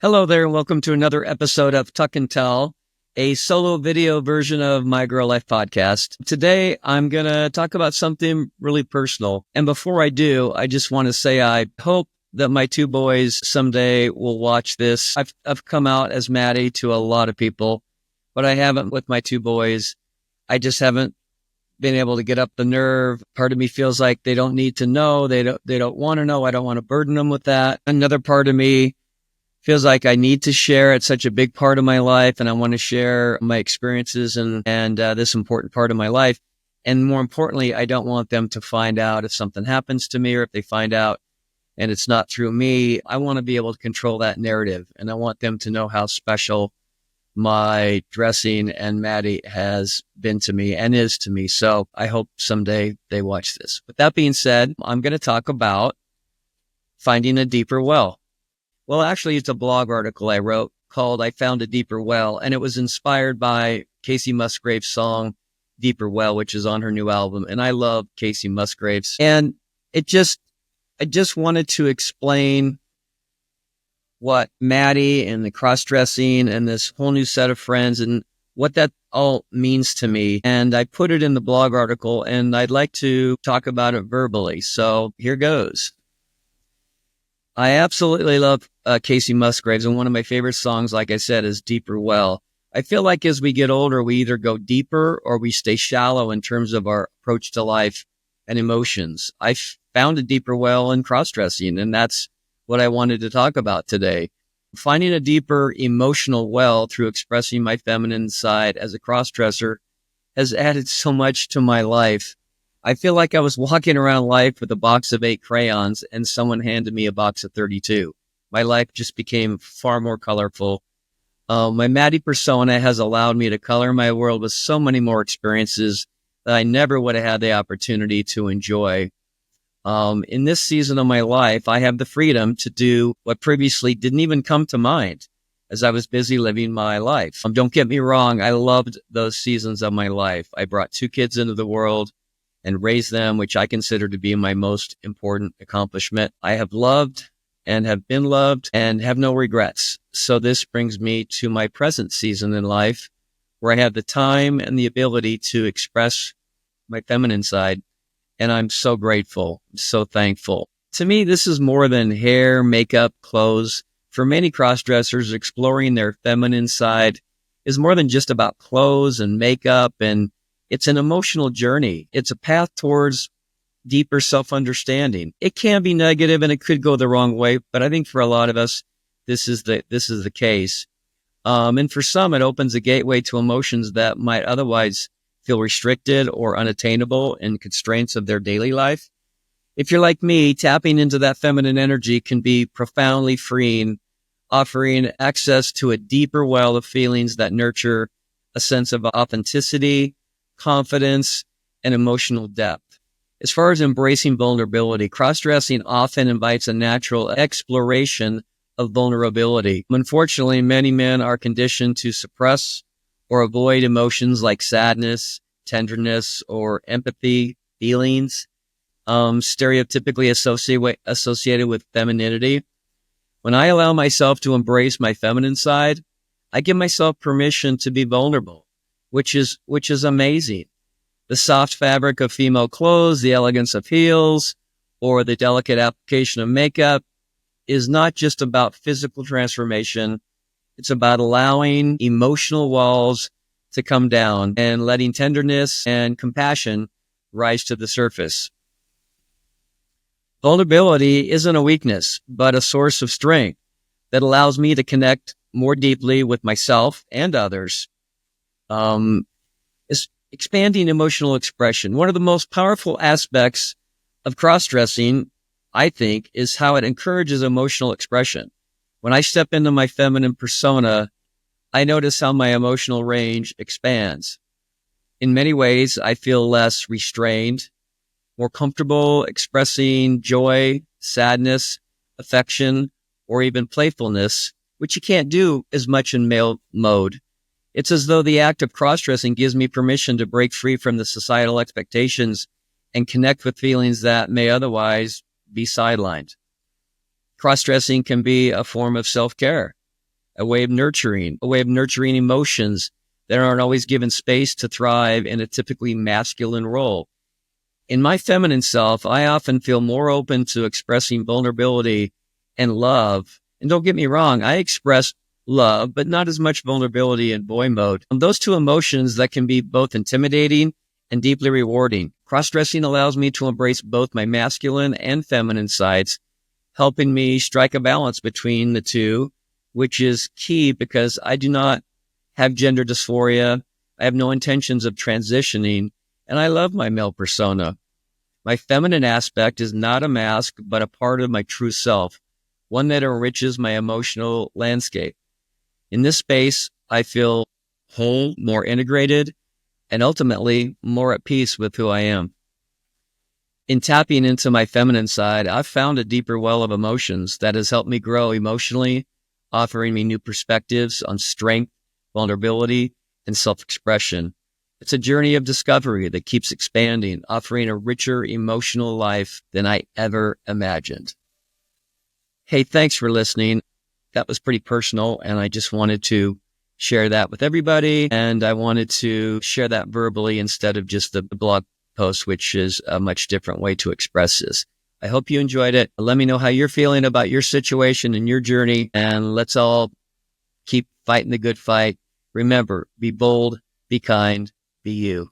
Hello there, and welcome to another episode of Tuck and Tell, a solo video version of My Girl Life podcast. Today, I'm going to talk about something really personal. And before I do, I just want to say I hope that my two boys someday will watch this. I've come out as Maddie to a lot of people, but I haven't with my two boys. I just haven't been able to get up the nerve. Part of me feels like they don't need to know. They don't want to know. I don't want to burden them with that. Another part of me feels like I need to share. It's such a big part of my life, and I want to share my experiences and this important part of my life. And more importantly, I don't want them to find out if something happens to me, or if they find out and it's not through me. I want to be able to control that narrative, and I want them to know how special my dressing and Maddie has been to me and is to me. So I hope someday they watch this. With that being said, I'm going to talk about finding a deeper well. Well, actually, it's a blog article I wrote called I Found a Deeper Well, and it was inspired by Casey Musgrave's song, Deeper Well, which is on her new album. And I love Casey Musgraves. And I just wanted to explain what Maddie and the cross-dressing and this whole new set of friends and what that all means to me. And I put it in the blog article, and I'd like to talk about it verbally. So here goes. I absolutely love Casey Musgraves, and one of my favorite songs, like I said, is Deeper Well. I feel like as we get older, we either go deeper or we stay shallow in terms of our approach to life and emotions. I found a deeper well in cross-dressing, and that's what I wanted to talk about today. Finding a deeper emotional well through expressing my feminine side as a cross-dresser has added so much to my life. I feel like I was walking around life with a box of 8 crayons and someone handed me a box of 32. My life just became far more colorful. My Maddie persona has allowed me to color my world with so many more experiences that I never would have had the opportunity to enjoy. In this season of my life, I have the freedom to do what previously didn't even come to mind as I was busy living my life. Don't get me wrong, I loved those seasons of my life. I brought 2 kids into the world and raised them, which I consider to be my most important accomplishment. I have loved and have been loved and have no regrets. So this brings me to my present season in life, where I have the time and the ability to express my feminine side. And I'm so grateful, so thankful. To me, this is more than hair, makeup, clothes. For many cross-dressers, exploring their feminine side is more than just about clothes and makeup, and it's an emotional journey. It's a path towards deeper self-understanding. It can be negative and it could go the wrong way, but I think for a lot of us, this is the case. And for some, it opens a gateway to emotions that might otherwise feel restricted or unattainable in constraints of their daily life. If you're like me, tapping into that feminine energy can be profoundly freeing, offering access to a deeper well of feelings that nurture a sense of authenticity, confidence, and emotional depth. As far as embracing vulnerability, cross-dressing often invites a natural exploration of vulnerability. Unfortunately, many men are conditioned to suppress or avoid emotions like sadness, tenderness, or empathy feelings, stereotypically associated with femininity. When I allow myself to embrace my feminine side, I give myself permission to be vulnerable, which is amazing. The soft fabric of female clothes, the elegance of heels, or the delicate application of makeup is not just about physical transformation. It's about allowing emotional walls to come down and letting tenderness and compassion rise to the surface. Vulnerability isn't a weakness, but a source of strength that allows me to connect more deeply with myself and others. Is expanding emotional expression. One of the most powerful aspects of cross-dressing, I think, is how it encourages emotional expression. When I step into my feminine persona, I notice how my emotional range expands. In many ways, I feel less restrained, more comfortable expressing joy, sadness, affection, or even playfulness, which you can't do as much in male mode. It's as though the act of cross-dressing gives me permission to break free from the societal expectations and connect with feelings that may otherwise be sidelined. Cross-dressing can be a form of self-care. a way of nurturing emotions that aren't always given space to thrive in a typically masculine role. In my feminine self, I often feel more open to expressing vulnerability and love. And don't get me wrong, I express love, but not as much vulnerability in boy mode. Those two emotions that can be both intimidating and deeply rewarding. Cross-dressing allows me to embrace both my masculine and feminine sides, helping me strike a balance between the two, which is key because I do not have gender dysphoria. I have no intentions of transitioning, and I love my male persona. My feminine aspect is not a mask, but a part of my true self, one that enriches my emotional landscape. In this space, I feel whole, more integrated, and ultimately more at peace with who I am. In tapping into my feminine side, I've found a deeper well of emotions that has helped me grow emotionally, offering me new perspectives on strength, vulnerability, and self-expression. It's a journey of discovery that keeps expanding, offering a richer emotional life than I ever imagined. Hey, thanks for listening. That was pretty personal, and I just wanted to share that with everybody. And I wanted to share that verbally instead of just the blog post, which is a much different way to express this. I hope you enjoyed it. Let me know how you're feeling about your situation and your journey, and let's all keep fighting the good fight. Remember, be bold, be kind, be you.